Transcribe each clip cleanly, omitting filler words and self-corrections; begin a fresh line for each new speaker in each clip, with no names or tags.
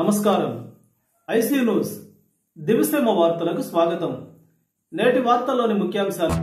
నమస్కారం. IC news దివిసేమ వార్తలకు స్వాగతం. నేటి వార్తల్లోని ముఖ్యాంశాలు.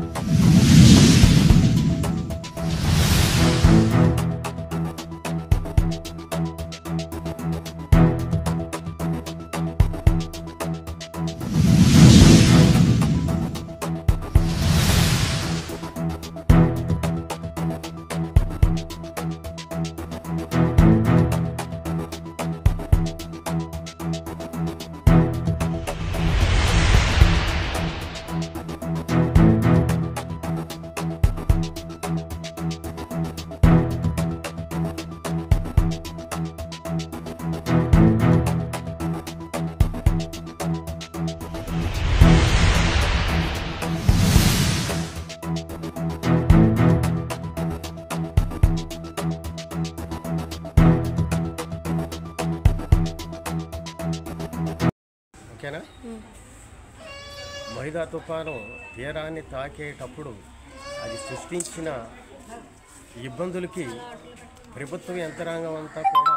ఓకేనా? మైదా తుఫాను తీరాన్ని తాకేటప్పుడు అది సృష్టించిన ఇబ్బందులకి ప్రభుత్వ యంత్రాంగం అంతా కూడా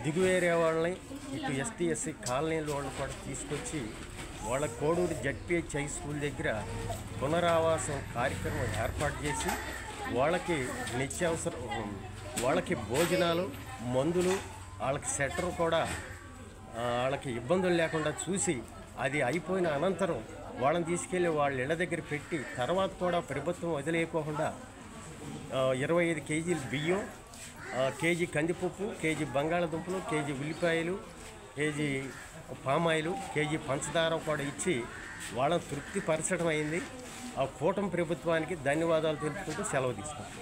దిగువేరే వాళ్ళని ఇటు ఎస్టీ ఎస్సీ కాలనీల వాళ్ళు కూడా తీసుకొచ్చి వాళ్ళ కోడూరు జడ్పీహెచ్ హై స్కూల్ దగ్గర పునరావాసం కార్యక్రమం ఏర్పాటు చేసి వాళ్ళకి నిత్యావసరం, వాళ్ళకి భోజనాలు, మందులు, వాళ్ళకి షెల్టర్ కూడా వాళ్ళకి ఇబ్బందులు లేకుండా చూసి అది అయిపోయిన అనంతరం వాళ్ళని తీసుకెళ్ళి వాళ్ళ ఇళ్ళ దగ్గర పెట్టి తర్వాత కూడా ప్రభుత్వం వదిలేయకోకుండా 25 కేజీలు బియ్యం, కేజీ కందిపప్పు, కేజీ బంగాళదుంపలు, కేజీ ఉల్లిపాయలు, కేజీ పామాయిలు, కేజీ పంచదార కూడా ఇచ్చి వాళ్ళని తృప్తిపరచడం అయింది. ఆ కూటమి ప్రభుత్వానికి ధన్యవాదాలు తెలుపుకుంటూ సెలవు తీసుకుంటాం.